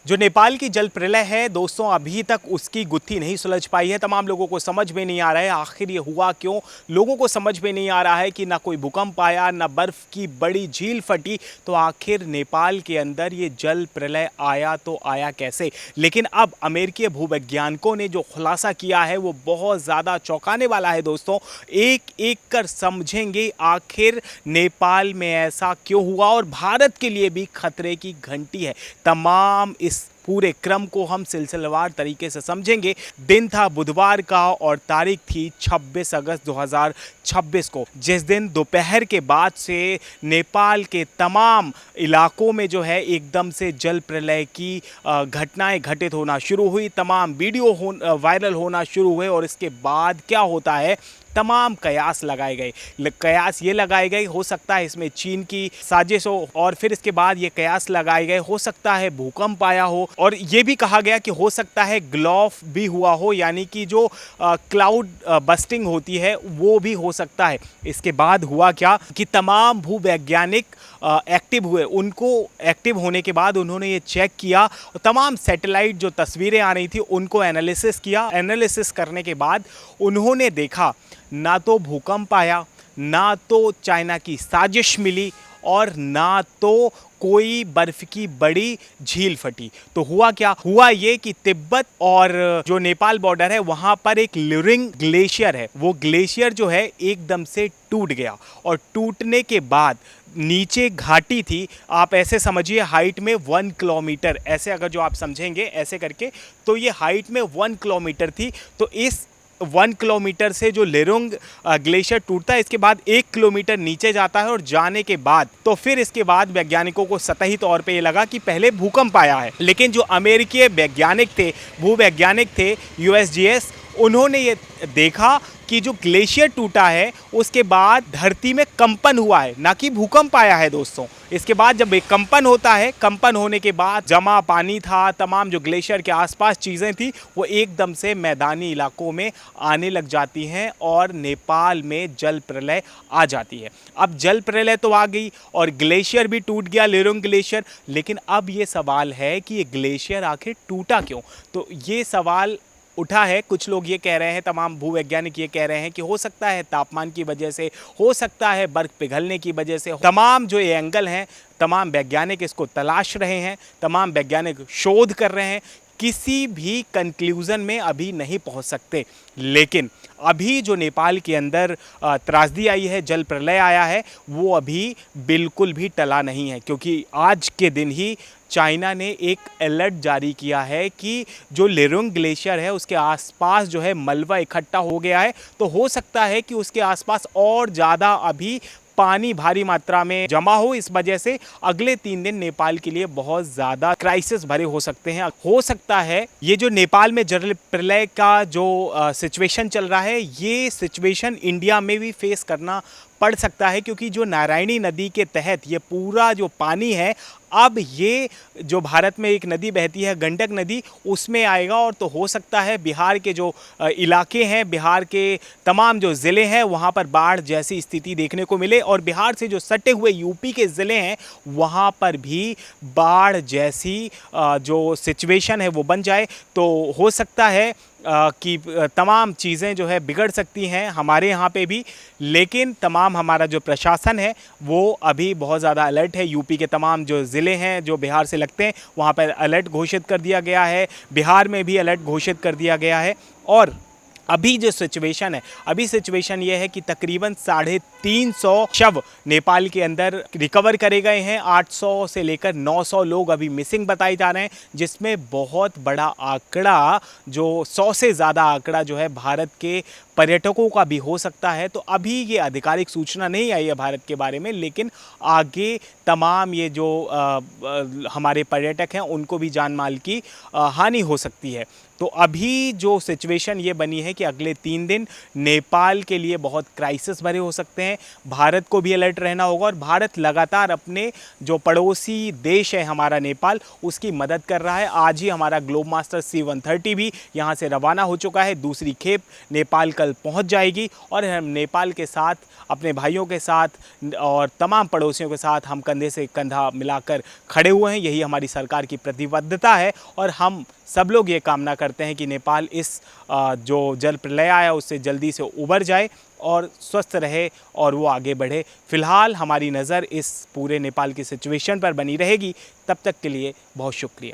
जो नेपाल की जल प्रलय है दोस्तों, अभी तक उसकी गुत्थी नहीं सुलझ पाई है। तमाम लोगों को समझ में नहीं आ रहा है आखिर ये हुआ क्यों। लोगों को समझ में नहीं आ रहा है कि ना कोई भूकंप आया, ना बर्फ की बड़ी झील फटी, तो आखिर नेपाल के अंदर ये जल प्रलय आया तो आया कैसे। लेकिन अब अमेरिकी भूवैज्ञानिकों ने जो खुलासा किया है वो बहुत ज़्यादा चौंकाने वाला है दोस्तों। एक एक कर समझेंगे आखिर नेपाल में ऐसा क्यों हुआ, और भारत के लिए भी खतरे की घंटी है। तमाम इस पूरे क्रम को हम सिलसिलेवार तरीके से समझेंगे। दिन था बुधवार का और तारीख थी 26 अगस्त 2026 को, जिस दिन दोपहर के बाद से नेपाल के तमाम इलाकों में जो है एकदम से जल प्रलय की घटनाएं घटित होना शुरू हुई। तमाम वीडियो वायरल होना शुरू हुए और इसके बाद क्या होता है, तमाम कयास लगाए गए। कयास ये लगाए गए हो सकता है इसमें चीन की साजिश हो, और फिर इसके बाद ये कयास लगाए गए हो सकता है भूकंप आया हो, और ये भी कहा गया कि हो सकता है ग्लोफ भी हुआ हो, यानी कि जो क्लाउड बस्टिंग होती है वो भी हो सकता है। इसके बाद हुआ क्या कि तमाम भूवैज्ञानिक एक्टिव हुए। उनको एक्टिव होने के बाद उन्होंने ये चेक किया, तमाम सैटेलाइट जो तस्वीरें आ रही थी उनको एनालिसिस किया। एनालिसिस करने के बाद उन्होंने देखा ना तो भूकंप आया, ना तो चाइना की साजिश मिली, और ना तो कोई बर्फ की बड़ी झील फटी। तो हुआ क्या, हुआ ये कि तिब्बत और जो नेपाल बॉर्डर है वहां पर एक ल्यूरिंग ग्लेशियर है, वो ग्लेशियर जो है एकदम से टूट गया, और टूटने के बाद नीचे घाटी थी। आप ऐसे समझिए हाइट में 1 किलोमीटर, ऐसे अगर जो आप समझेंगे ऐसे करके, तो ये हाइट में 1 किलोमीटर थी। तो इस 1 किलोमीटर से जो लेरोंग ग्लेशियर टूटता है, इसके बाद 1 किलोमीटर नीचे जाता है, और जाने के बाद तो फिर इसके बाद वैज्ञानिकों को सतही तौर पे ये लगा कि पहले भूकंप आया है। लेकिन जो अमेरिकी वैज्ञानिक थे, भूवैज्ञानिक थे, यूएसजीएस, उन्होंने ये देखा कि जो ग्लेशियर टूटा है उसके बाद धरती में कंपन हुआ है, ना कि भूकंप आया है दोस्तों। इसके बाद जब एक कंपन होता है, कंपन होने के बाद जमा पानी था, तमाम जो ग्लेशियर के आसपास चीज़ें थी वो एकदम से मैदानी इलाकों में आने लग जाती हैं और नेपाल में जल प्रलय आ जाती है। अब जल प्रलय तो आ गई और ग्लेशियर भी टूट गया, लेरोंग ग्लेशियर। लेकिन अब ये सवाल है कि ये ग्लेशियर आखिर टूटा क्यों। तो ये सवाल उठा है। कुछ लोग ये कह रहे हैं, तमाम भूवैज्ञानिक ये कह रहे हैं कि हो सकता है तापमान की वजह से, हो सकता है बर्फ पिघलने की वजह से। तमाम जो ये एंगल हैं, तमाम वैज्ञानिक इसको तलाश रहे हैं, तमाम वैज्ञानिक शोध कर रहे हैं, किसी भी कंक्लूजन में अभी नहीं पहुंच सकते। लेकिन अभी जो नेपाल के अंदर त्रासदी आई है, जल प्रलय आया है, वो अभी बिल्कुल भी टला नहीं है, क्योंकि आज के दिन ही चाइना ने एक अलर्ट जारी किया है कि जो लेरोंग ग्लेशियर है उसके आसपास जो है मलबा इकट्ठा हो गया है। तो हो सकता है कि उसके आसपास और ज़्यादा अभी पानी भारी मात्रा में जमा हो। इस वजह से अगले 3 दिन नेपाल के लिए बहुत ज़्यादा क्राइसिस भरे हो सकते हैं। हो सकता है ये जो नेपाल में जल प्रलय का जो सिचुएशन चल रहा है, ये सिचुएशन इंडिया में भी फेस करना पड़ सकता है, क्योंकि जो नारायणी नदी के तहत ये पूरा जो पानी है, अब ये जो भारत में एक नदी बहती है गंडक नदी, उसमें आएगा। और तो हो सकता है बिहार के जो इलाके हैं, बिहार के तमाम जो ज़िले हैं, वहाँ पर बाढ़ जैसी स्थिति देखने को मिले, और बिहार से जो सटे हुए यूपी के ज़िले हैं वहाँ पर भी बाढ़ जैसी जो सिचुएशन है वो बन जाए। तो हो सकता है कि तमाम चीज़ें जो है बिगड़ सकती हैं हमारे यहाँ पे भी। लेकिन तमाम हमारा जो प्रशासन है वो अभी बहुत ज़्यादा अलर्ट है। यूपी के तमाम जो ज़िले हैं जो बिहार से लगते हैं वहाँ पर अलर्ट घोषित कर दिया गया है, बिहार में भी अलर्ट घोषित कर दिया गया है। और अभी जो सिचुएशन है, अभी सिचुएशन ये है कि तकरीबन 350 शव नेपाल के अंदर रिकवर करे गए हैं। 800 से लेकर 900 लोग अभी मिसिंग बताए जा रहे हैं, जिसमें बहुत बड़ा आंकड़ा, जो 100 से ज़्यादा आंकड़ा जो है भारत के पर्यटकों का भी हो सकता है। तो अभी ये आधिकारिक सूचना नहीं आई है भारत के बारे में, लेकिन आगे तमाम ये जो हमारे पर्यटक हैं उनको भी जान माल की हानि हो सकती है। तो अभी जो सिचुएशन ये बनी है कि अगले 3 दिन नेपाल के लिए बहुत क्राइसिस भरे हो सकते हैं। भारत को भी अलर्ट रहना होगा, और भारत लगातार अपने जो पड़ोसी देश है हमारा नेपाल, उसकी मदद कर रहा है। आज ही हमारा ग्लोब मास्टर C-130 भी यहाँ से रवाना हो चुका है। दूसरी खेप नेपाल कल जल्द पहुंच जाएगी और हम नेपाल के साथ, अपने भाइयों के साथ और तमाम पड़ोसियों के साथ हम कंधे से कंधा मिलाकर खड़े हुए हैं। यही हमारी सरकार की प्रतिबद्धता है और हम सब लोग ये कामना करते हैं कि नेपाल इस जो जल प्रलय आया उससे जल्दी से उबर जाए और स्वस्थ रहे और वो आगे बढ़े। फ़िलहाल हमारी नज़र इस पूरे नेपाल की सिचुएशन पर बनी रहेगी। तब तक के लिए बहुत शुक्रिया।